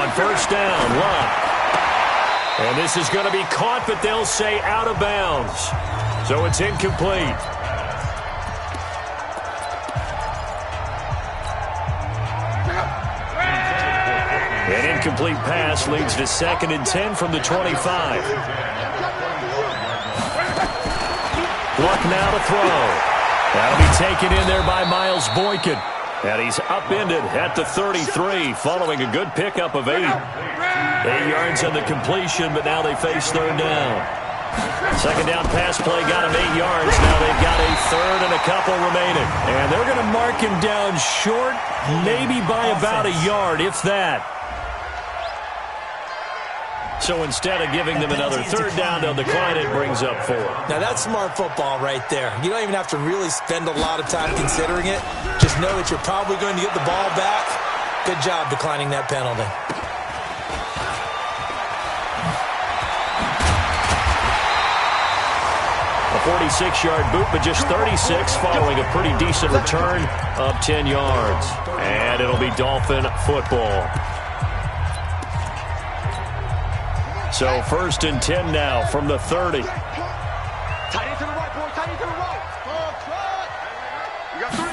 on first down. Love. And this is going to be caught, but they'll say out of bounds. So it's incomplete. An incomplete pass leads to 2nd and 10 from the 25. Luck now to throw. That'll be taken in there by Miles Boykin. And he's upended at the 33 following a good pickup of 8. 8 yards on the completion, but now they face third down. Second down pass play got him 8 yards. Now they've got a third and a couple remaining. And they're going to mark him down short, maybe by about a yard, if that. So instead of giving them another third down, they'll decline it, brings up 4. Now that's smart football right there. You don't even have to really spend a lot of time considering it. Just know that you're probably going to get the ball back. Good job declining that penalty. A 46-yard boot, but just 36 following a pretty decent return of 10 yards. And it'll be Dolphin football. So 1st and 10 now from the 30. Tight end to the right, boy. Tight end to the right. You got 3.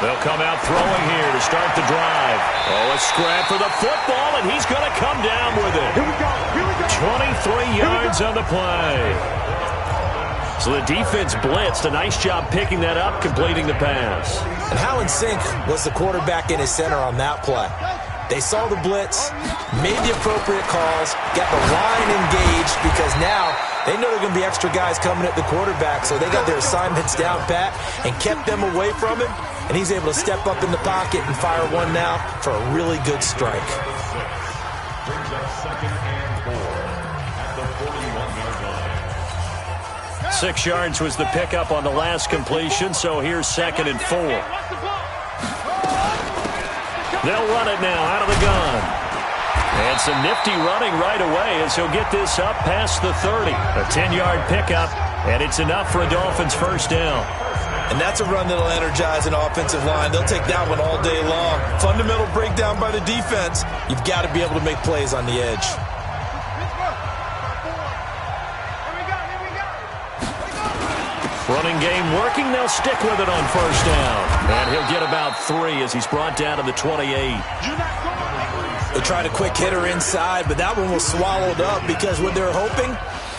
They'll come out throwing here to start the drive. Oh, a scrap for the football, and he's going to come down with it. Here we go. Here we go. 23 yards on the play. So the defense blitzed. A nice job picking that up, completing the pass. And how in sync was the quarterback in his center on that play? They saw the blitz, made the appropriate calls, got the line engaged because now they know there are going to be extra guys coming at the quarterback, so they got their assignments down pat and kept them away from him, and he's able to step up in the pocket and fire one now for a really good strike. Brings up 2nd and 4 at the 41-yard line. 6 yards was the pickup on the last completion, so here's 2nd and 4. They'll run it now out of the gun. And some nifty running right away as he'll get this up past the 30. A 10-yard pickup, and it's enough for a Dolphins first down. And that's a run that'll energize an offensive line. They'll take that one all day long. Fundamental breakdown by the defense. You've got to be able to make plays on the edge. Running game working. They'll stick with it on first down. And he'll get about 3 as he's brought down to the 28. They tried a quick hitter inside, but that one was swallowed up because what they're hoping,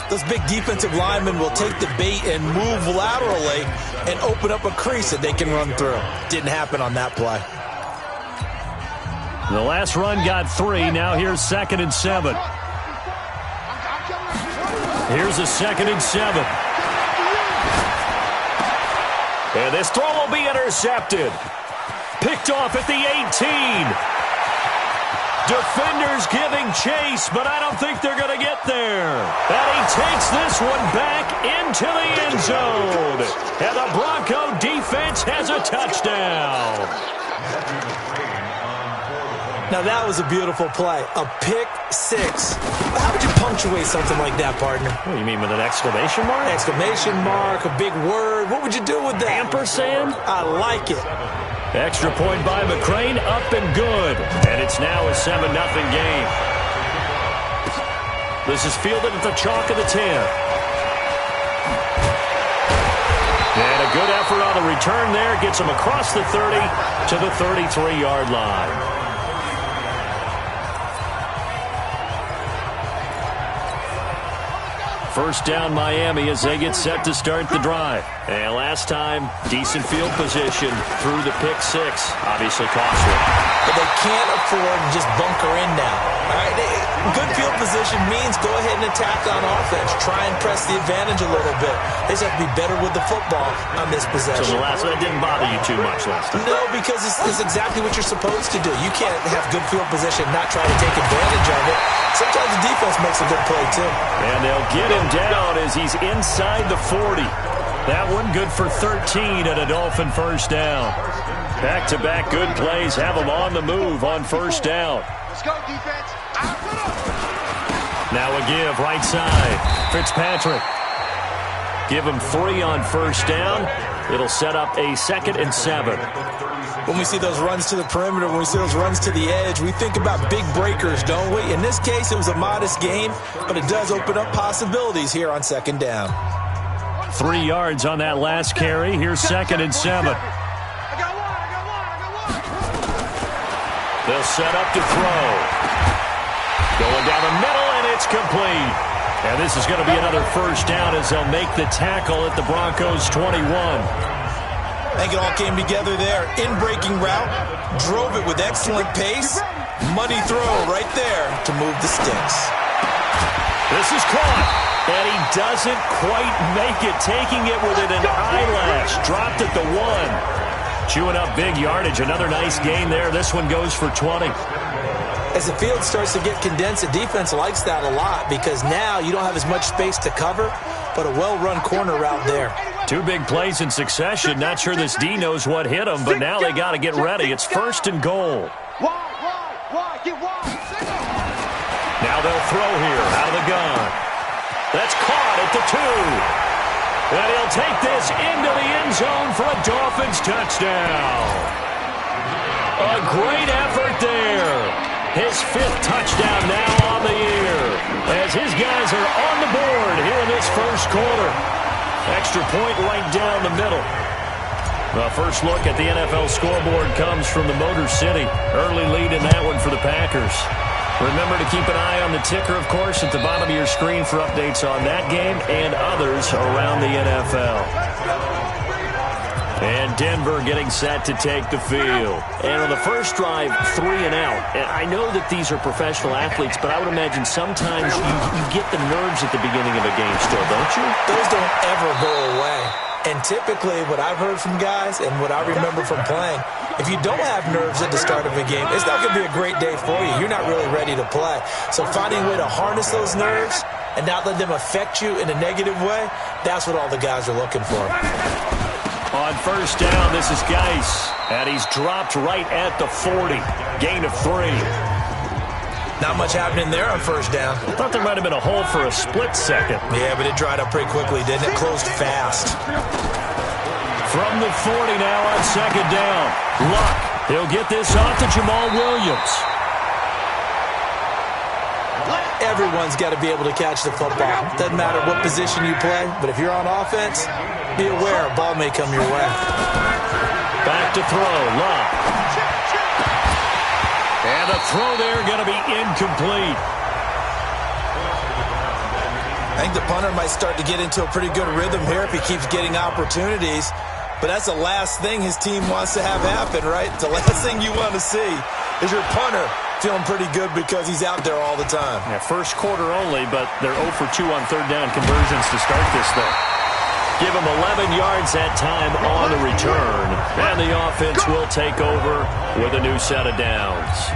those big defensive linemen will take the bait and move laterally and open up a crease that they can run through. Didn't happen on that play. The last run got 3. Now here's 2nd and 7. Here's a 2nd and 7. And this throw will be intercepted. Picked off at the 18. Defenders giving chase, but I don't think they're going to get there. And he takes this one back into the end zone. And the Bronco defense has a touchdown. Now that was a beautiful play. A pick 6. How would you punctuate something like that, partner? What do you mean, with an exclamation mark? Exclamation mark, a big word. What would you do with that? Ampersand? I like it. Extra point by McCrane, up and good. And it's now a 7-0 game. This is fielded at the chalk of the 10. And a good effort on the return there. Gets him across the 30 to the 33-yard line. First down Miami as they get set to start the drive. And last time, decent field position through the pick 6. Obviously costly. But they can't afford to just bunker in now. All right, good field position means go ahead and attack on offense. Try and press the advantage a little bit. They just have to be better with the football on this possession. So the last one didn't bother you too much last time? No, because it's exactly what you're supposed to do. You can't have good field position, not try to take advantage of it. Sometimes the defense makes a good play, too. And they'll get him down as he's inside the 40. That one good for 13 at a Dolphin first down. Back-to-back good plays have him on the move on first down. Let's go, defense. Now a give right side. Fitzpatrick. Give him 3 on first down. It'll set up a 2nd and 7. When we see those runs to the perimeter, when we see those runs to the edge, we think about big breakers, don't we? In this case, it was a modest gain, but it does open up possibilities here on 2nd down. 3 yards on that last carry. Here's 2nd and 7. They'll set up to throw. Going down the middle, and it's complete. And this is going to be another 1st down as they'll make the tackle at the Broncos' 21. I think it all came together there. In-breaking route, drove it with excellent pace. Money throw right there to move the sticks. This is caught, and he doesn't quite make it, taking it within an eyelash. Dropped at the 1. Chewing up big yardage. Another nice gain there. This one goes for 20. As the field starts to get condensed, the defense likes that a lot because now you don't have as much space to cover, but a well-run corner route there. 2 big plays in succession. Not sure this D knows what hit him, but now they got to get ready. It's 1st and goal. Now they'll throw here out of the gun. That's caught at the 2. And he'll take this into the end zone for a Dolphins touchdown. A great effort there. His 5th touchdown now on the year as his guys are on the board here in this 1st quarter. Extra point right down the middle. The first look at the NFL scoreboard comes from the Motor City. Early lead in that one for the Packers. Remember to keep an eye on the ticker, of course, at the bottom of your screen for updates on that game and others around the NFL. And Denver getting set to take the field. And on the first drive, 3 and out. And I know that these are professional athletes, but I would imagine sometimes you get the nerves at the beginning of a game still, don't you? Those don't ever go away. And typically what I've heard from guys and what I remember from playing, if you don't have nerves at the start of a game, it's not going to be a great day for you. You're not really ready to play. So finding a way to harness those nerves and not let them affect you in a negative way, that's what all the guys are looking for. On 1st down, this is Geis, and he's dropped right at the 40. Gain of 3. Not much happening there on 1st down. I thought there might have been a hole for a split second. Yeah, but it dried up pretty quickly, didn't it? Closed fast. From the 40 now on 2nd down. Luck. He'll get this off to Jamal Williams. Everyone's got to be able to catch the football. Doesn't matter what position you play, but if you're on offense, be aware a ball may come your way. Back to throw. Luck. And the throw there going to be incomplete. I think the punter might start to get into a pretty good rhythm here if he keeps getting opportunities. But that's the last thing his team wants to have happen, right? The last thing you want to see is your punter feeling pretty good because he's out there all the time. Yeah, 1st quarter only, but they're 0 for 2 on 3rd down conversions to start this thing. Give him 11 yards that time on the return. And the offense will take over with a new set of downs.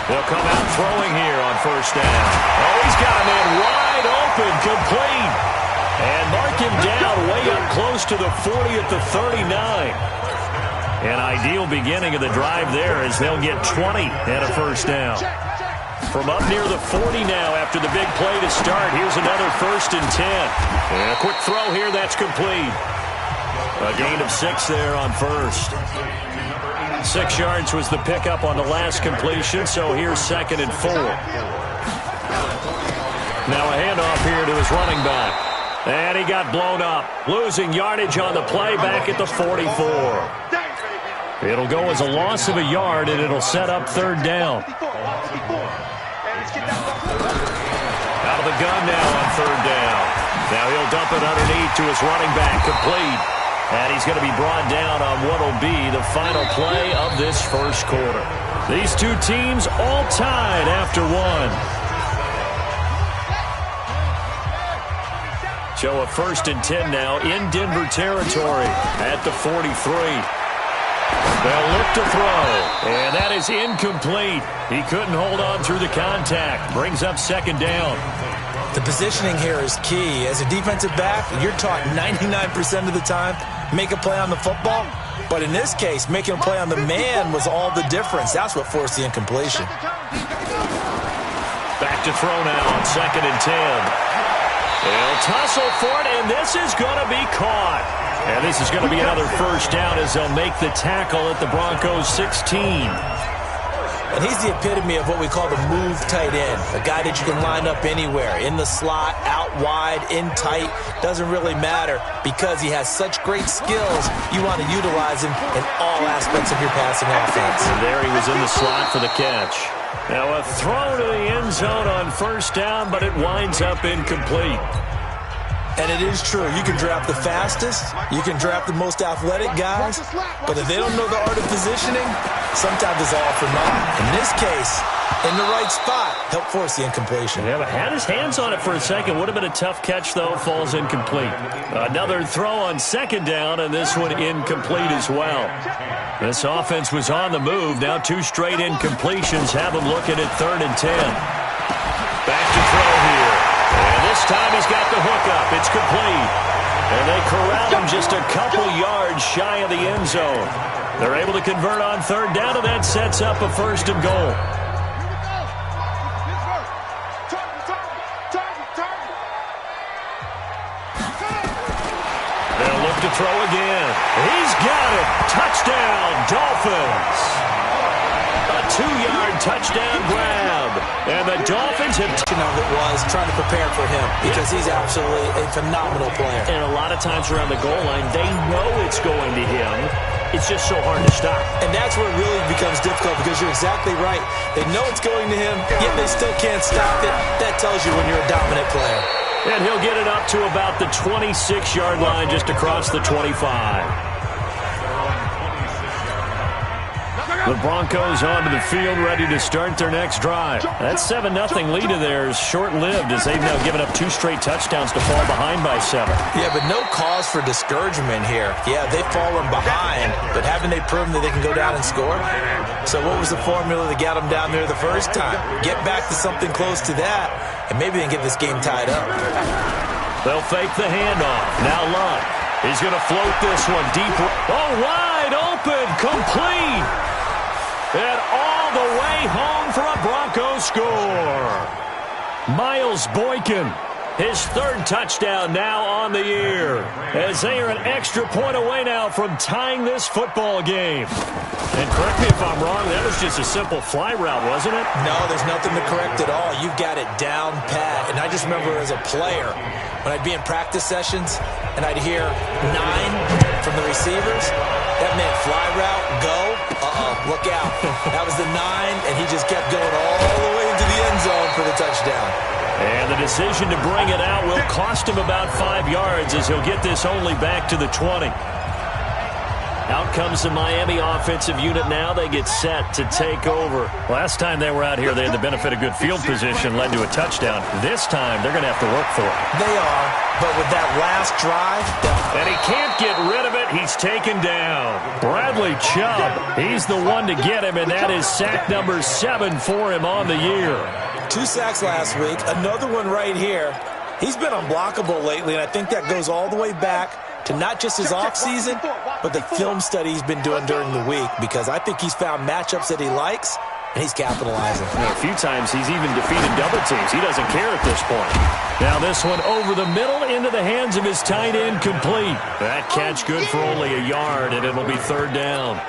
They'll come out throwing here on 1st down. Oh, he's got a man wide open, complete. And mark him down way up close to the 40 at the 39. An ideal beginning of the drive there as they'll get 20 at a 1st down. From up near the 40 now after the big play to start. Here's another 1st and 10. And a quick throw here, that's complete. A gain of 6 there on 1st. 6 yards was the pickup on the last completion, so here's 2nd and 4. Now a handoff here to his running back. And he got blown up. Losing yardage on the play back at the 44. It'll go as a loss of a yard, and it'll set up 3rd down. Out of the gun now on 3rd down. Now he'll dump it underneath to his running back, complete. And he's going to be brought down on what will be the final play of this 1st quarter. These two teams all tied after 1. So a 1st and 10 now in Denver territory at the 43. They'll look to throw, and that is incomplete. He couldn't hold on through the contact. Brings up 2nd down. The positioning here is key. As a defensive back, you're taught 99% of the time, make a play on the football. But in this case, making a play on the man was all the difference. That's what forced the incompletion. Back back to throw now on 2nd and 10. They'll tussle for it, and this is going to be caught. And this is going to be another first down as they'll make the tackle at the Broncos' 16. And he's the epitome of what we call the move tight end, a guy that you can line up anywhere, in the slot, out wide, in tight, doesn't really matter because he has such great skills. You want to utilize him in all aspects of your passing offense. And there he was in the slot for the catch. Now a throw to the end zone on first down, but it winds up incomplete. And it is true. You can draft the fastest. You can draft the most athletic guys. But if they don't know the art of positioning, sometimes it's all for naught. In this case, in the right spot, helped force the incompletion. Yeah, but had his hands on it for a second. Would have been a tough catch, though. Falls incomplete. Another throw on 2nd down, and this one incomplete as well. This offense was on the move. Now 2 straight incompletions have them looking at 3rd and 10. Back to throw here. And this time he's got the hookup. It's complete. And they corral him just a couple yards shy of the end zone. They're able to convert on 3rd down, and that sets up a 1st and goal. They'll look to throw again. He's got it. Touchdown, Dolphins. A 2-yard touchdown grab. And the Dolphins have... of it was trying to prepare for him because he's absolutely a phenomenal player. And a lot of times around the goal line, they know it's going to him. It's just so hard to stop. And that's where it really becomes difficult because you're exactly right. They know it's going to him, yet they still can't stop it. That tells you when you're a dominant player. And he'll get it up to about the 26-yard line just across the 25. The Broncos onto the field, ready to start their next drive. That 7-0 lead of theirs short-lived as they've now given up 2 straight touchdowns to fall behind by 7. Yeah, but no cause for discouragement here. Yeah, they've fallen behind, but haven't they proven that they can go down and score? So what was the formula that got them down there the first time? Get back to something close to that, and maybe they can get this game tied up. They'll fake the handoff. Now Lunt. He's going to float this one deep. Oh, wide open, complete. And all the way home for a Broncos score. Miles Boykin, his 3rd touchdown now on the year, as they are an extra point away now from tying this football game. And correct me if I'm wrong, that was just a simple fly route, wasn't it? No, there's nothing to correct at all. You've got it down pat. And I just remember as a player, when I'd be in practice sessions and I'd hear 9 from the receivers, that meant fly route, go. Look out. That was the 9, and he just kept going all the way into the end zone for the touchdown. And the decision to bring it out will cost him about 5 yards as he'll get this only back to the 20. Out comes the Miami offensive unit now. They get set to take over. Last time they were out here, they had the benefit of good field position, led to a touchdown. This time, they're going to have to work for it. They are, but with that last drive... And he can't get rid of it. He's taken down. Bradley Chubb, he's the one to get him, and that is sack number 7 for him on the year. 2 sacks last week, another one right here. He's been unblockable lately, and I think that goes all the way back to not just his offseason, but the film study he's been doing during the week, because I think he's found matchups that he likes, and he's capitalizing. A few times he's even defeated double teams. He doesn't care at this point. Now this one over the middle into the hands of his tight end, complete. That catch good for only a yard, and it'll be 3rd down.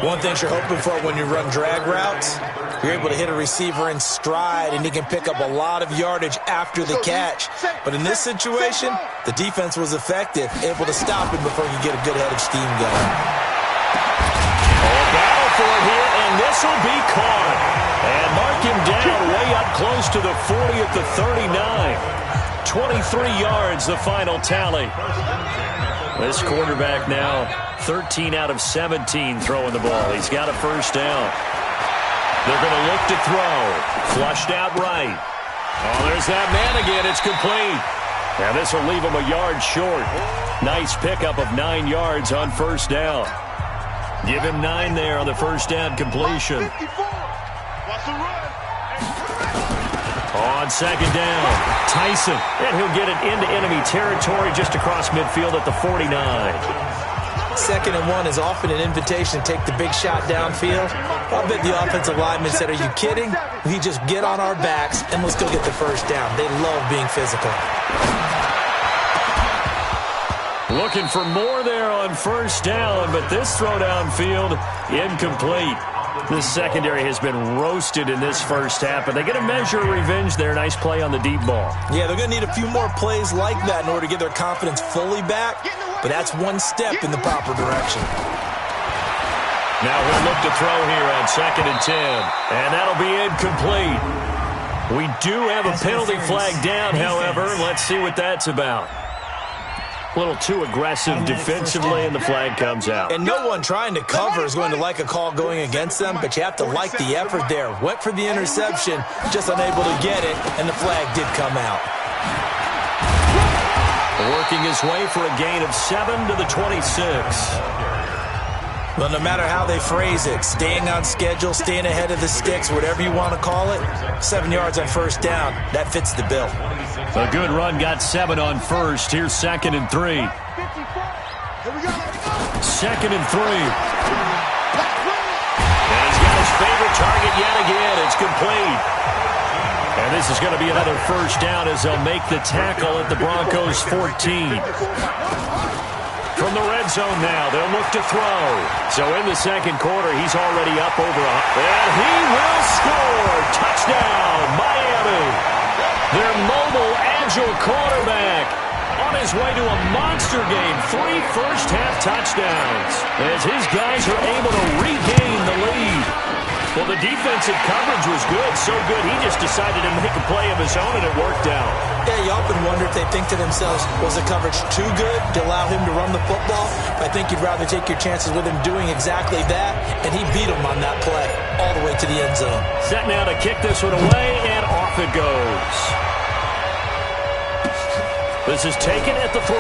One thing you're hoping for when you run drag routes, you're able to hit a receiver in stride, and he can pick up a lot of yardage after the catch. But in this situation, the defense was effective, able to stop him before you get a good head of steam going. Battle for it here, and this will be caught. And mark him down way up close to the 40 at the 39. 23 yards, the final tally. This quarterback now 13 out of 17 throwing the ball. He's got a 1st down. They're going to look to throw. Flushed out right. Oh, there's that man again. It's complete. Now this will leave him a yard short. Nice pickup of 9 yards on 1st down. Give him 9 there on the 1st down completion. On 2nd down, Tyson. And he'll get it into enemy territory just across midfield at the 49. 2nd and 1 is often an invitation to take the big shot downfield. I bet the offensive lineman said, are you kidding? We just get on our backs and let's go get the first down. They love being physical. Looking for more there on first down, but this throw downfield, incomplete. This secondary has been roasted in this first half, but they get a measure of revenge there. Nice play on the deep ball. Yeah, they're going to need a few more plays like that in order to get their confidence fully back, but that's one step in the proper direction. Now we'll look to throw here on 2nd and 10, and that'll be incomplete. We do have a penalty flag down, however. Let's see what that's about. A little too aggressive defensively, and the flag comes out. And no one trying to cover is going to like a call going against them, but you have to like the effort there. Went for the interception, just unable to get it, and the flag did come out. Working his way for a gain of 7 to the 26. Well, no matter how they phrase it, staying on schedule, staying ahead of the sticks, whatever you want to call it, 7 yards on first down, that fits the bill. A good run got 7 on first. Here's 2nd and 3. 2nd and 3. And he's got his favorite target yet again. It's complete. And this is going to be another first down as they'll make the tackle at the Broncos' 14. From the red zone now, they'll look to throw. So in the second quarter, he's already up over and he will score. Touchdown, Miami. Their mobile, agile quarterback on his way to a monster game. 3 first-half touchdowns as his guys are able to regain the lead. Well, the defensive coverage was good, so good he just decided to make a play of his own, and it worked out. Yeah, you often wonder if they think to themselves, was the coverage too good to allow him to run the football? I think you'd rather take your chances with him doing exactly that, and he beat him on that play all the way to the end zone. Set now to kick this one away, and off it goes. This is taken at the 3.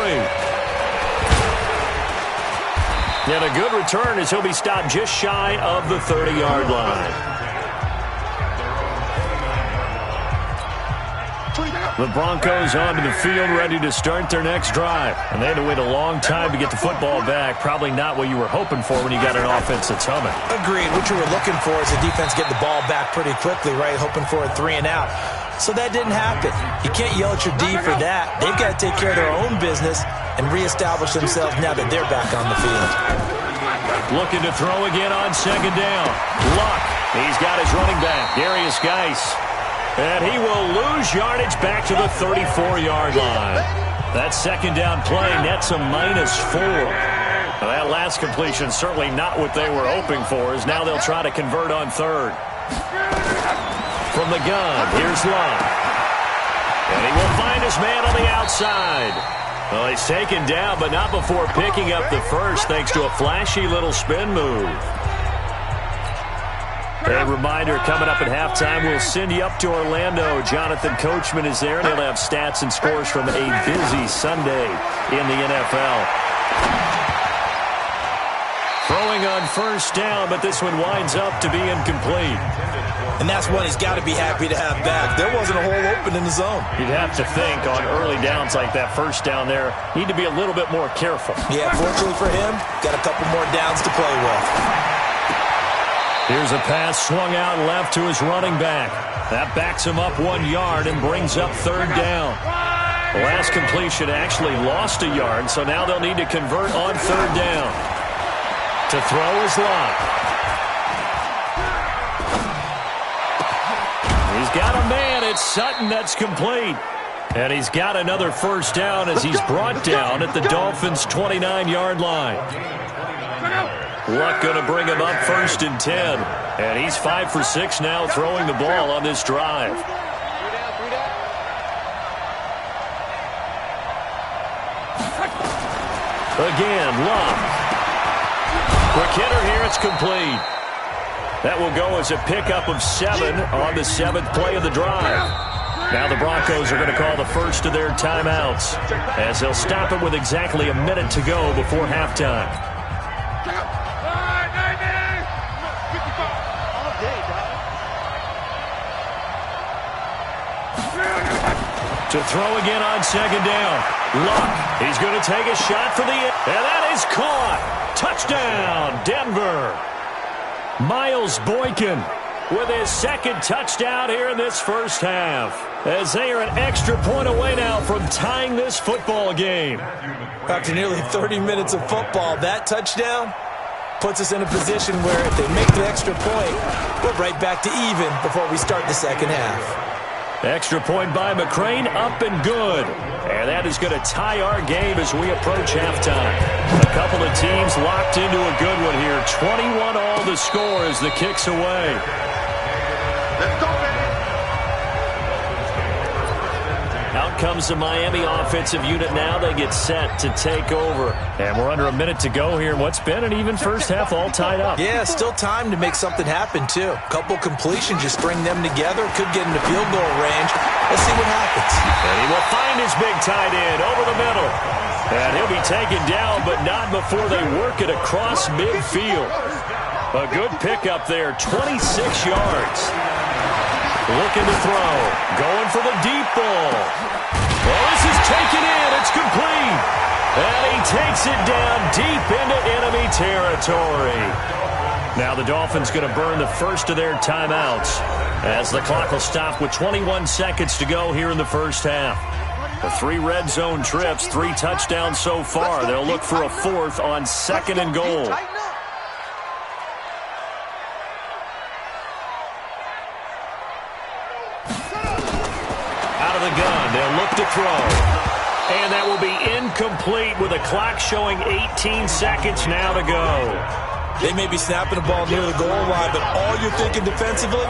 And a good return as he'll be stopped just shy of the 30-yard line. The Broncos onto the field, ready to start their next drive. And they had to wait a long time to get the football back. Probably not what you were hoping for when you got an offense that's humming. Agreed. What you were looking for is the defense get the ball back pretty quickly, right? Hoping for a 3 and out. So that didn't happen. You can't yell at your D for that. They've got to take care of their own business and reestablish themselves now that they're back on the field. Looking to throw again on 2nd down. Luck. He's got his running back, Darius Geis. And he will lose yardage back to the 34-yard line. That 2nd down play nets a -4. Now that last completion certainly not what they were hoping for, as now they'll try to convert on 3rd. From the gun, here's Luck. And he will find his man on the outside. Well, he's taken down, but not before picking up the first, thanks to a flashy little spin move. A reminder, coming up at halftime, we'll send you up to Orlando. Jonathan Coachman is there, and he'll have stats and scores from a busy Sunday in the NFL. Throwing on first down, but this one winds up to be incomplete. And that's one he's got to be happy to have back. There wasn't a hole open in the zone. You'd have to think on early downs like that, first down there, need to be a little bit more careful. Yeah, fortunately for him, got a couple more downs to play with. Here's a pass swung out left to his running back. That backs him up 1 yard and brings up 3rd down. The last completion actually lost a yard, so now they'll need to convert on 3rd down. To throw is Luck. He's got a man. It's Sutton that's complete. And he's got another first down as he's brought down at the Dolphins' 29-yard line. Luck going to bring him up 1st and 10. And he's 5 for 6 now throwing the ball on this drive. Again, Luck. Quick hitter here, it's complete. That will go as a pickup of 7 on the 7th play of the drive. Now the Broncos are going to call the first of their timeouts as they'll stop it with exactly a minute to go before halftime. To throw again on 2nd down. Luck. He's going to take a shot for the end. And that is caught. Touchdown, Denver. Miles Boykin with his second touchdown here in this first half, as they are an extra point away now from tying this football game. After nearly 30 minutes of football, that touchdown puts us in a position where if they make the extra point, we're right back to even before we start the second half. Extra point by McCrane, up and good. And that is going to tie our game as we approach halftime. A couple of teams locked into a good one here. 21 all the score as the kick's away. Let's go, baby. Out comes the Miami offensive unit now. They get set to take over. And we're under a minute to go here in what's been an even first half, all tied up. Yeah, still time to make something happen, too. A couple completions, just string them together. Could get into field goal range. Let's see what happens. And he will find his big tight end over the middle. And he'll be taken down, but not before they work it across midfield. A good pickup there, 26 yards. Looking to throw. Going for the deep ball. Well, this is taken in. It's complete. And he takes it down deep into enemy territory. Now the Dolphins going to burn the first of their timeouts as the clock will stop with 21 seconds to go here in the first half. The 3 red zone trips, 3 touchdowns so far. They'll look for a 4th on 2nd and goal. Out of the gun, they'll look to throw. And that will be incomplete with a clock showing 18 seconds now to go. They may be snapping the ball near the goal line, but all you're thinking defensively,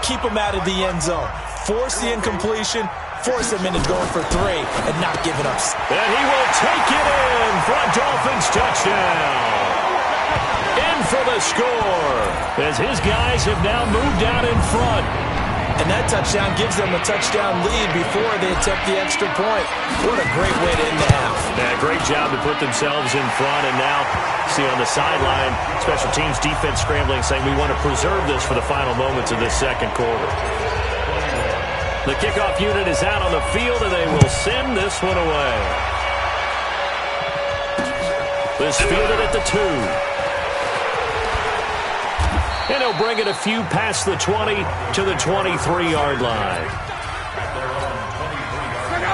keep them out of the end zone. Force the incompletion, force them into going for 3, and not giving up. And he will take it in for a Dolphins touchdown. In for the score, as his guys have now moved out in front. And that touchdown gives them a touchdown lead before they attempt the extra point. What a great way to end the half. Yeah, great job to put themselves in front. And now, see on the sideline, special teams defense scrambling, saying we want to preserve this for the final moments of this second quarter. The kickoff unit is out on the field, and they will send this one away. This fielded at the 2. And he'll bring it a few past the 20 to the 23-yard line.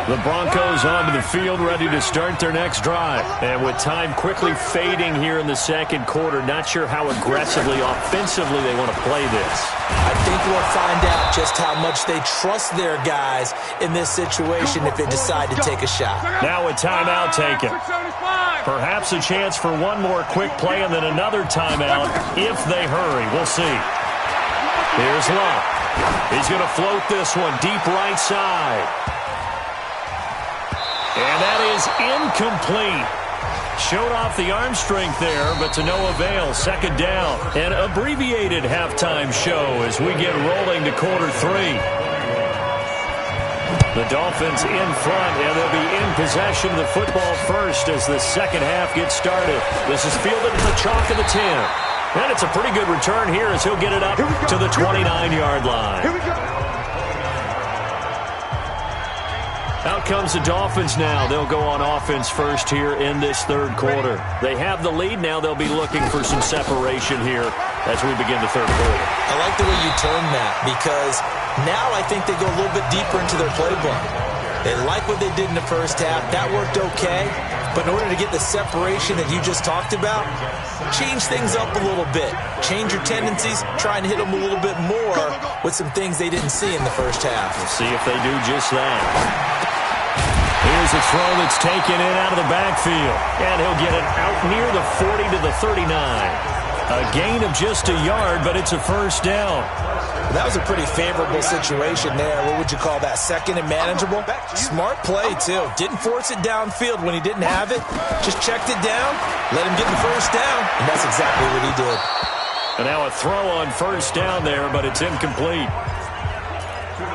The Broncos onto the field, ready to start their next drive. And with time quickly fading here in the second quarter, not sure how aggressively, offensively they want to play this. I think we'll find out just how much they trust their guys in this situation if they decide to take a shot. Now a timeout taken. Perhaps a chance for one more quick play and then another timeout if they hurry. We'll see. Here's Luck. He's going to float this one deep right side. And that is incomplete. Showed off the arm strength there, but to no avail. Second down. An abbreviated halftime show as we get rolling to quarter 3. The Dolphins in front, and they'll be in possession of the football first as the second half gets started. This is fielded at the chalk of the 10. And it's a pretty good return here as he'll get it up to the 29-yard line. Here we go. Out comes the Dolphins now. They'll go on offense first here in this third quarter. They have the lead now. They'll be looking for some separation here as we begin the third quarter. I like the way you turn that because now I think they go a little bit deeper into their playbook. They like what they did in the first half. That worked okay. But in order to get the separation that you just talked about, change things up a little bit. Change your tendencies. Try and hit them a little bit more with some things they didn't see in the first half. We'll see if they do just that. Here's a throw that's taken in out of the backfield. And he'll get it out near the 40 to the 39. A gain of just a yard, but it's a first down. That was a pretty favorable situation there. What would you call that? Second and manageable? Smart play, too. Didn't force it downfield when he didn't have it. Just checked it down, let him get the first down, and that's exactly what he did. And now a throw on first down there, but it's incomplete.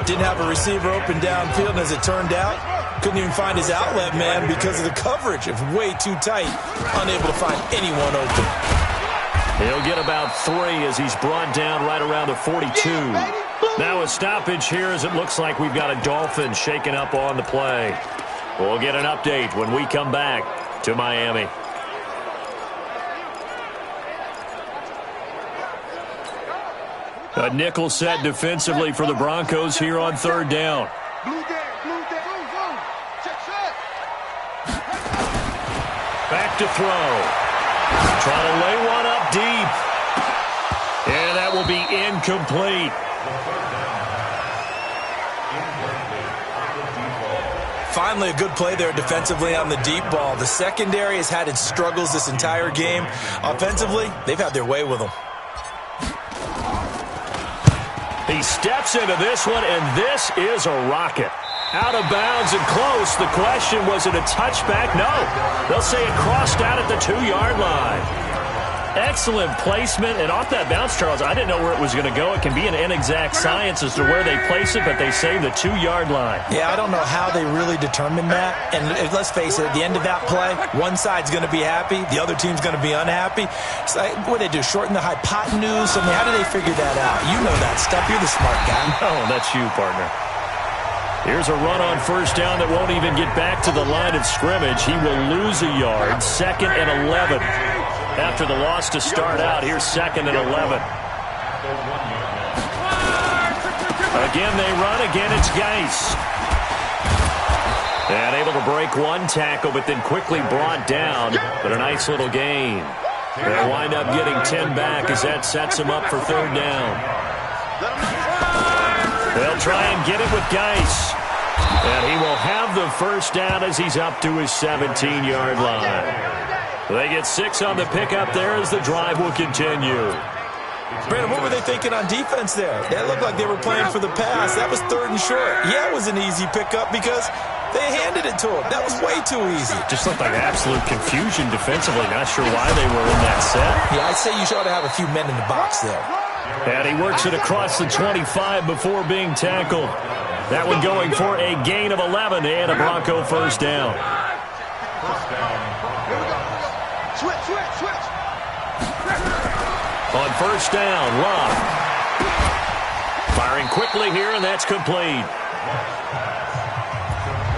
Didn't have a receiver open downfield, and as it turned out, couldn't even find his outlet man because of the coverage. It was way too tight. Unable to find anyone open. He'll get about 3 as he's brought down right around the 42. Now a stoppage here as it looks like we've got a Dolphin shaken up on the play. We'll get an update when we come back to Miami. A nickel set defensively for the Broncos here on third down. Back to throw. Trying to lay one up deep. And that will be incomplete. Finally, a good play there defensively on the deep ball. The secondary has had its struggles this entire game. Offensively, they've had their way with them. He steps into this one, and this is a rocket. Out of bounds and close. The question, was it a touchback? No. They'll say it crossed out at the 2-yard line. Excellent placement, and off that bounce, Charles, I didn't know where it was going to go. It can be an inexact science as to where they place it, but they say the 2-yard line. Yeah, I don't know how they really determined that. And let's face it, at the end of that play, one side's going to be happy, the other team's going to be unhappy. It's like, what do they do, shorten the hypotenuse? I mean, how do they figure that out? You know that stuff. You're the smart guy. Oh, that's you, partner. Here's a run on first down that won't even get back to the line of scrimmage. He will lose a yard, 2nd and 11. After the loss to start out, here's 2nd and 11. Again, they run. Again, it's Geis. And able to break one tackle, but then quickly brought down. But a nice little gain. They'll wind up getting 10 back as that sets them up for third down. They'll try and get it with Geis. And he will have the first down as he's up to his 17-yard line. They get 6 on the pickup there as the drive will continue. Brandon, what were they thinking on defense there? That looked like they were playing for the pass. That was 3rd and short. Yeah, it was an easy pickup because they handed it to him. That was way too easy. Just looked like absolute confusion defensively. Not sure why they were in that set. Yeah, I'd say you ought to have a few men in the box there. And he works it across the 25 before being tackled. That one going for a gain of 11 and a Bronco first down. On first down, Love. Firing quickly here, and that's complete.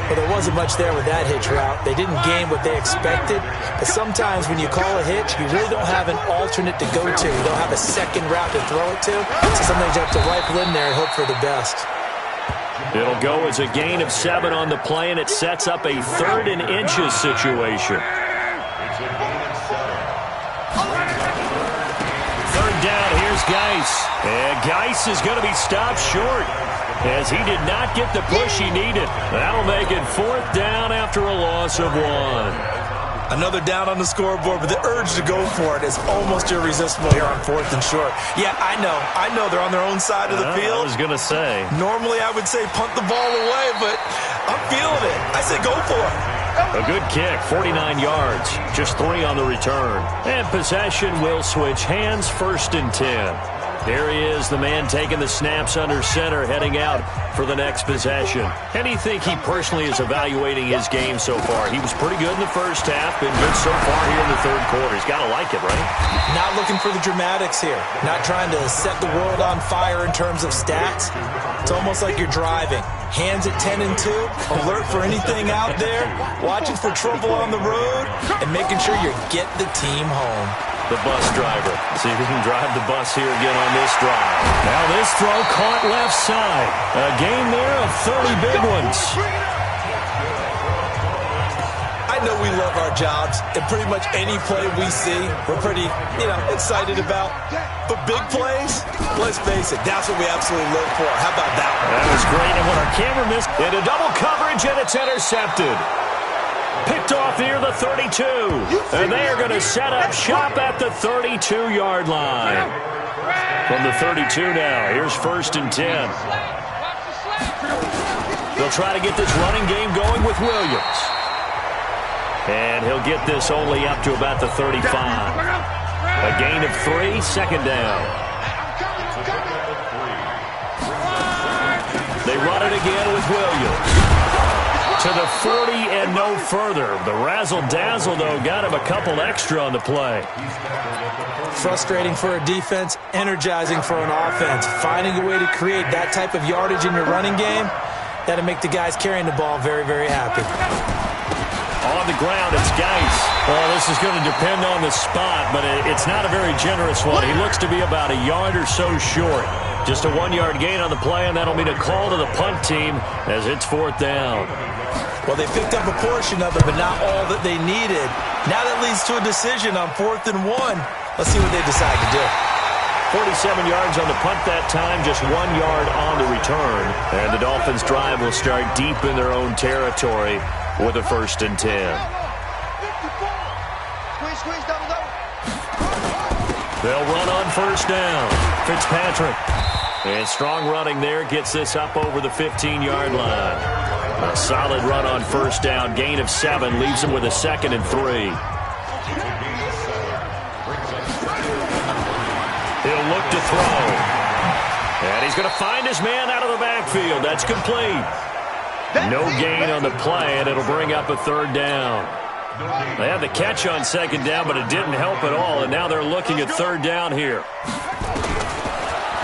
Well, there wasn't much there with that hitch route. They didn't gain what they expected. But sometimes when you call a hitch, you really don't have an alternate to go to. You don't have a second route to throw it to. So sometimes you have to rifle in there and hope for the best. It'll go as a gain of 7 on the play, and it sets up a 3rd and inches situation. Third down, here's Geis. And Geis is going to be stopped short as he did not get the push he needed. That'll make it 4th down after a loss of 1. Another down on the scoreboard, but the urge to go for it is almost irresistible here on 4th and short. Yeah, I know they're on their own side of the field. I was going to say. Normally I would say punt the ball away, but I'm feeling it. I say go for it. A good kick, 49 yards, just 3 on the return. And possession will switch hands, 1st and 10. Here he is, the man taking the snaps under center, heading out for the next possession. How do you think he personally is evaluating his game so far? He was pretty good in the first half, been good so far here in the 3rd quarter. He's got to like it, right? Not looking for the dramatics here. Not trying to set the world on fire in terms of stats. It's almost like you're driving. Hands at 10 and 2, alert for anything out there, watching for trouble on the road, and making sure you get the team home. The bus driver. See if he can drive the bus here again on this drive. Now this throw caught left side. A gain there of 30 big ones. I know we love our jobs, and pretty much any play we see, we're pretty, excited about. But big plays, let's face it, that's what we absolutely live for. How about that one? That was great, and when our camera missed, into double coverage, and it's intercepted. Picked off near the 32. And they are going to set up shop at the 32-yard line. From the 32 now, here's 1st and 10. They'll try to get this running game going with Williams. And he'll get this only up to about the 35. A gain of 3, 2nd down. They run it again with Williams. To the 40 and no further. The razzle-dazzle, though, got him a couple extra on the play. Frustrating for a defense, energizing for an offense. Finding a way to create that type of yardage in your running game, that'll make the guys carrying the ball very, very happy. On the ground, it's Geis. Well, this is going to depend on the spot, but it's not a very generous one. He looks to be about a yard or so short. Just a 1-yard gain on the play, and that'll mean a call to the punt team as it's 4th down. Well, they picked up a portion of it, but not all that they needed. Now that leads to a decision on 4th and 1. Let's see what they decide to do. 47 yards on the punt that time, just 1 yard on the return. And the Dolphins' drive will start deep in their own territory with a 1st and 10. They'll run on 1st down. Fitzpatrick. And strong running there gets this up over the 15-yard line. A solid run on 1st down. Gain of 7 leaves them with a 2nd and 3. He'll look to throw. And he's going to find his man out of the backfield. That's complete. No gain on the play, and it'll bring up a 3rd down. They had the catch on 2nd down, but it didn't help at all, and now they're looking at 3rd down here.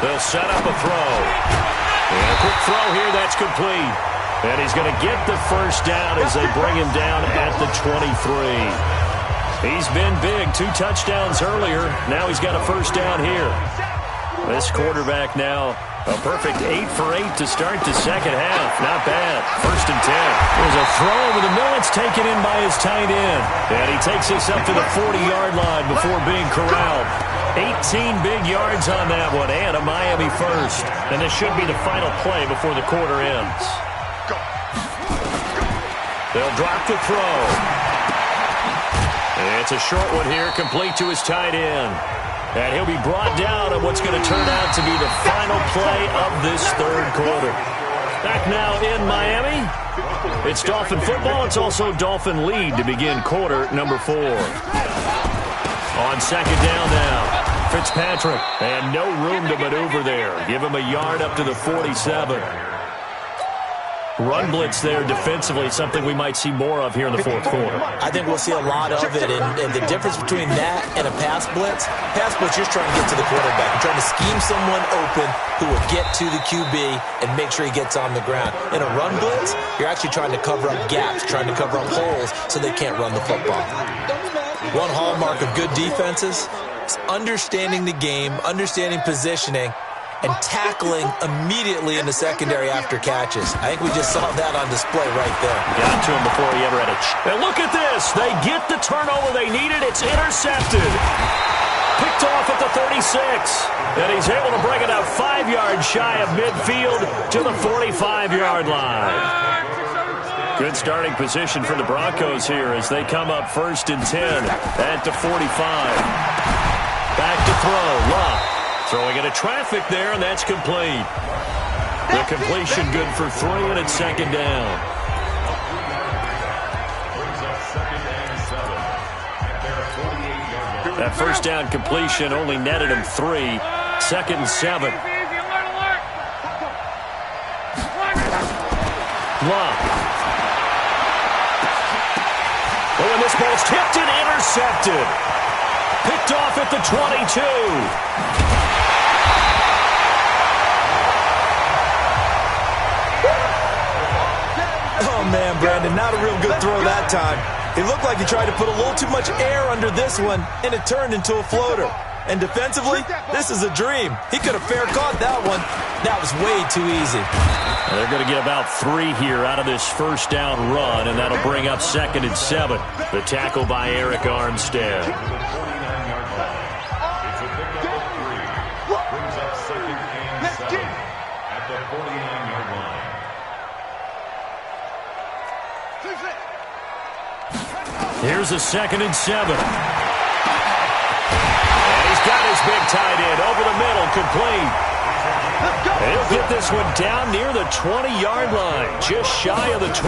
They'll set up a throw. And a quick throw here, that's complete. And he's going to get the 1st down as they bring him down at the 23. He's been big, 2 touchdowns earlier. Now he's got a 1st down here. This quarterback now, a perfect 8 for 8 to start the 2nd half. Not bad. 1st and 10. There's a throw over the middle. It's taken in by his tight end. And he takes this up to the 40-yard line before being corralled. 18 big yards on that one, and a Miami 1st. And this should be the final play before the quarter ends. They'll drop the throw. It's a short one here, complete to his tight end. And he'll be brought down on what's going to turn out to be the final play of this 3rd quarter. Back now in Miami. It's Dolphin football. It's also Dolphin lead to begin quarter number 4. On 2nd down now, Fitzpatrick. And no room to maneuver there. Give him a yard up to the 47. Run blitz there defensively, something we might see more of here in the 4th quarter. I think we'll see a lot of it, and the difference between that and a pass blitz, you're trying to get to the quarterback. You're trying to scheme someone open who will get to the QB and make sure he gets on the ground. In a run blitz, you're actually trying to cover up gaps, trying to cover up holes so they can't run the football. One hallmark of good defenses is understanding the game, understanding positioning, and tackling immediately in the secondary after catches. I think we just saw that on display right there. Got to him before he ever had a And look at this. They get the turnover they needed. It's intercepted. Picked off at the 36. And he's able to bring it out 5 yards shy of midfield to the 45-yard line. Good starting position for the Broncos here as they come up 1st and 10 at the 45. Back to throw. Love. Throwing into traffic there, and that's complete. The completion good for 3, and it's 2nd down. That 1st down completion only netted him 3. 2nd and 7. Love. Oh, and this ball's tipped and intercepted. Picked off at the 22. Oh, man, Brandon, not a real good throw that time. It looked like he tried to put a little too much air under this one, and it turned into a floater. And defensively, this is a dream. He could have fair caught that one. That was way too easy. They're going to get about 3 here out of this 1st down run, and that'll bring up 2nd and 7. The tackle by Eric Armstead. Here's a 2nd and 7. And he's got his big tight end over the middle, complete. And he'll get this one down near the 20-yard line, just shy of the 20.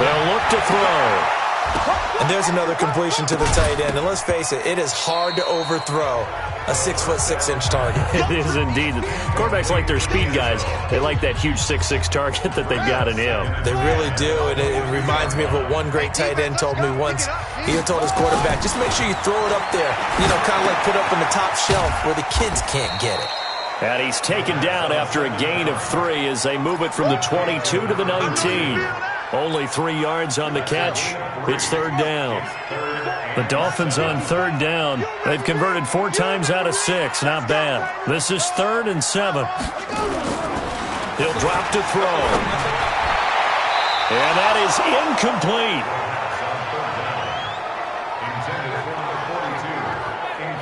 They'll look to throw. And there's another completion to the tight end. And let's face it, it is hard to overthrow a 6'6" target. It is indeed. Quarterbacks like their speed guys. They like that huge 6'6" target that they've got in him. They really do. And it reminds me of what one great tight end told me once. He told his quarterback, just make sure you throw it up there. You know, kind of like put up on the top shelf where the kids can't get it. And he's taken down after a gain of 3 as they move it from the 22 to the 19. Only 3 yards on the catch. It's third down. The Dolphins on third down. They've converted 4 times out of 6. Not bad. This is 3rd and 7. He'll drop to throw. And that is incomplete.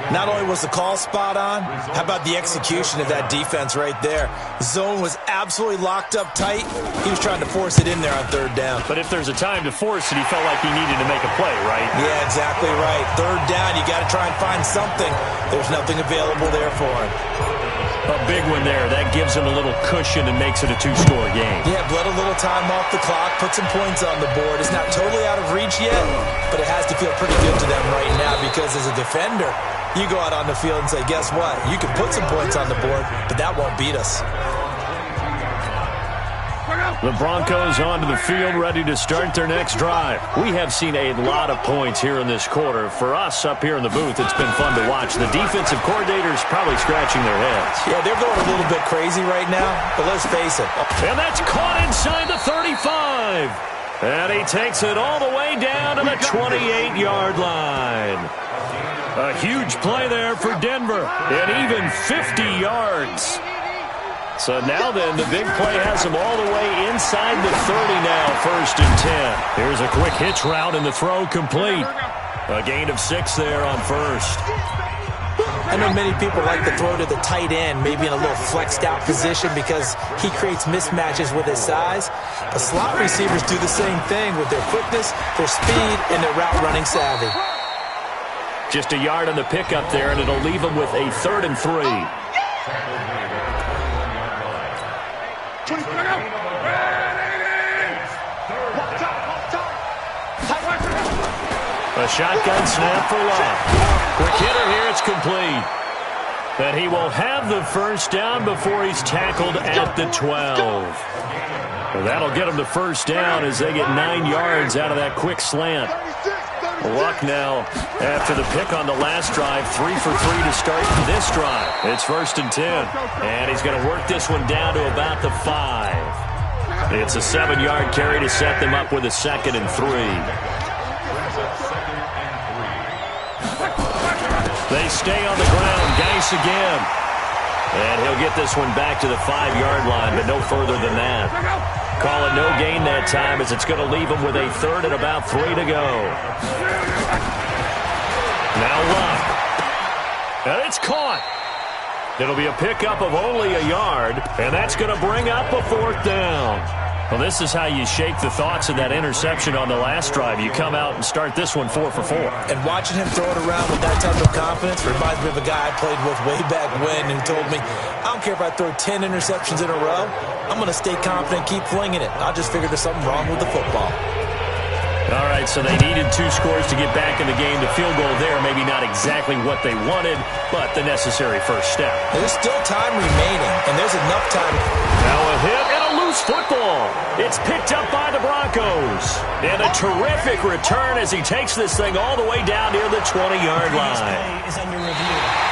Not only was the call spot on, how about the execution of that defense right there? Zone was absolutely locked up tight. He was trying to force it in there on third down. But if there's a time to force it, he felt like he needed to make a play, right? Yeah, exactly right. Third down, you got to try and find something. There's nothing available there for him. A big one there. That gives him a little cushion and makes it a 2-score game. Yeah, bled a little time off the clock, put some points on the board. It's not totally out of reach yet, but it has to feel pretty good to them right now because as a defender, you go out on the field and say, guess what? You can put some points on the board, but that won't beat us. The Broncos onto the field, ready to start their next drive. We have seen a lot of points here in this quarter. For us up here in the booth, it's been fun to watch. The defensive coordinators probably scratching their heads. Yeah, they're going a little bit crazy right now, but let's face it. And that's caught inside the 35. And he takes it all the way down to the 28-yard line. A huge play there for Denver, and even 50 yards. So now then, the big play has him all the way inside the 30 now, 1st and 10. Here's a quick hitch route, and the throw complete. A gain of 6 there on 1st. I know many people like to throw to the tight end, maybe in a little flexed out position because he creates mismatches with his size. But slot receivers do the same thing with their quickness, their speed, and their route running savvy. Just a yard on the pickup there, and it'll leave him with a 3rd and 3. A shotgun snap for Love. Quick hitter here, it's complete. And he will have the first down before he's tackled at the 12. Well, that'll get him the first down as they get 9 yards out of that quick slant. Luck now after the pick on the last drive, 3 for 3 to start this drive. It's 1st and 10, and he's going to work this one down to about the 5. It's a 7-yard carry to set them up with a 2nd and 3. They stay on the ground. Geis again. And he'll get this one back to the 5-yard line, but no further than that. Call it no gain that time as it's going to leave him with a 3rd and about 3 to go. Now Luck. And it's caught. It'll be a pickup of only a yard, and that's going to bring up a 4th down. Well, this is how you shake the thoughts of that interception on the last drive. You come out and start this one 4 for 4. And watching him throw it around with that type of confidence reminds me of a guy I played with way back when who told me, I don't care if I throw 10 interceptions in a row. I'm going to stay confident, keep flinging it. I just figured there's something wrong with the football. All right, so they needed 2 scores to get back in the game. The field goal there, maybe not exactly what they wanted, but the necessary first step. There's still time remaining, and there's enough time. Now a hit and a loose football. It's picked up by the Broncos. And a terrific return as he takes this thing all the way down near the 20-yard line. Is under review.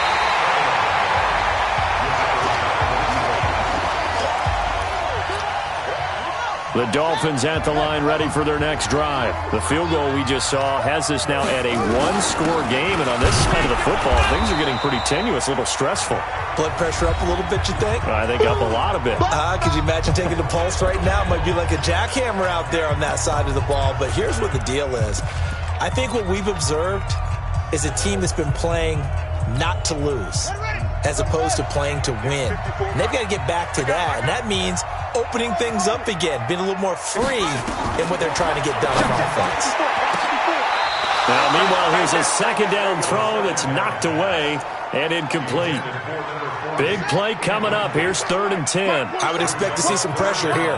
The Dolphins at the line ready for their next drive. The field goal we just saw has this now at a 1-score game, and on this side of the football, things are getting pretty tenuous, a little stressful. Blood pressure up a little bit, you think? I think up a lot of it. Could you imagine taking the pulse right now? It might be like a jackhammer out there on that side of the ball, but here's what the deal is. I think what we've observed is a team that's been playing not to lose as opposed to playing to win. And they've got to get back to that, and that means opening things up again, being a little more free in what they're trying to get done on offense. Now, meanwhile, here's a 2nd down throw that's knocked away and incomplete. Big play coming up. Here's 3rd and 10. I would expect to see some pressure here.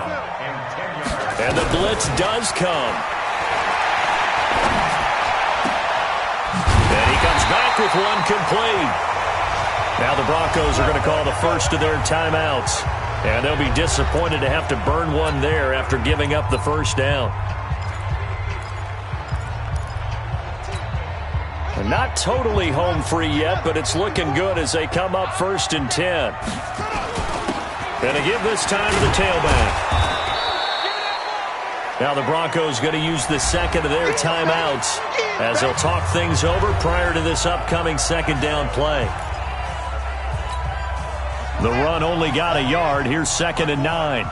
And the blitz does come. And he comes back with one complete. Now the Broncos are going to call the first of their timeouts. And they'll be disappointed to have to burn one there after giving up the first down. And not totally home free yet, but it's looking good as they come up 1st and 10. Going to give this time to the tailback. Now the Broncos going to use the second of their timeouts as they'll talk things over prior to this upcoming second down play. The run only got a yard. Here's 2nd and 9.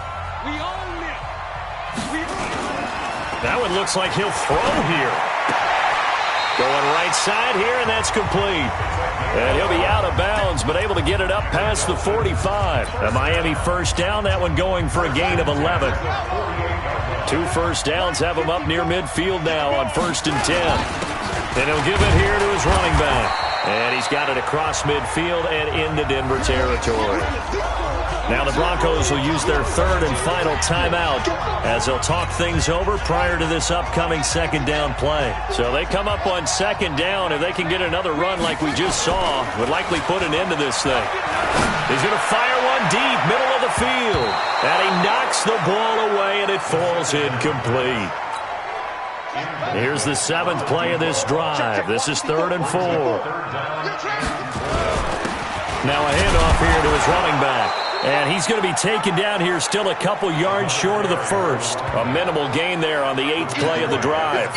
That one looks like he'll throw here. Going right side here, and that's complete. And he'll be out of bounds, but able to get it up past the 45. A Miami first down, that one going for a gain of 11. 2 first downs have him up near midfield now on 1st and 10. And he'll give it here to his running back. And he's got it across midfield and into Denver territory. Now the Broncos will use their 3rd and final timeout as they'll talk things over prior to this upcoming second down play. So they come up on 2nd down. If they can get another run like we just saw, would likely put an end to this thing. He's going to fire one deep, middle of the field. And he knocks the ball away, and it falls incomplete. Here's the 7th play of this drive. This is 3rd and 4. Now a handoff here to his running back. And he's going to be taken down here still a couple yards short of the 1st. A minimal gain there on the 8th play of the drive.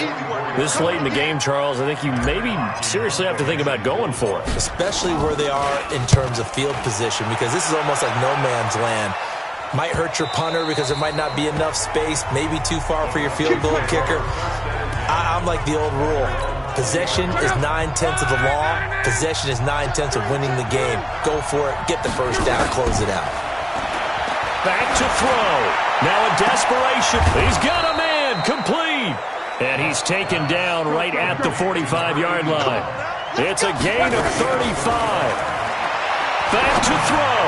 This late in the game, Charles, I think you maybe seriously have to think about going for it. Especially where they are in terms of field position, because this is almost like no man's land. Might hurt your punter because there might not be enough space, maybe too far for your field goal kicker. I'm like the old rule. Possession is 9/10 of the law. Possession is 9/10 of winning the game. Go for it. Get the first down. Close it out. Back to throw. Now in desperation. He's got a man. Complete. And he's taken down right at the 45-yard line. It's a gain of 35. Back to throw.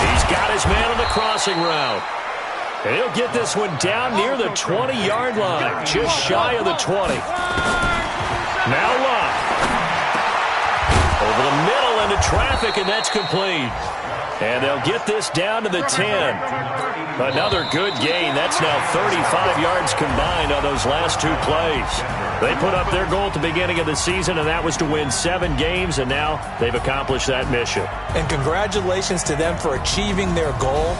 He's got his man on the crossing route. And he'll get this one down near the 20-yard line, just shy of the 20. Now Luck. Over the middle into traffic, and that's complete. And they'll get this down to the 10. Another good gain. That's now 35 yards combined on those last 2 plays. They put up their goal at the beginning of the season, and that was to win 7 games, and now they've accomplished that mission. And congratulations to them for achieving their goal.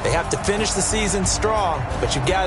They have to finish the season strong, but you've got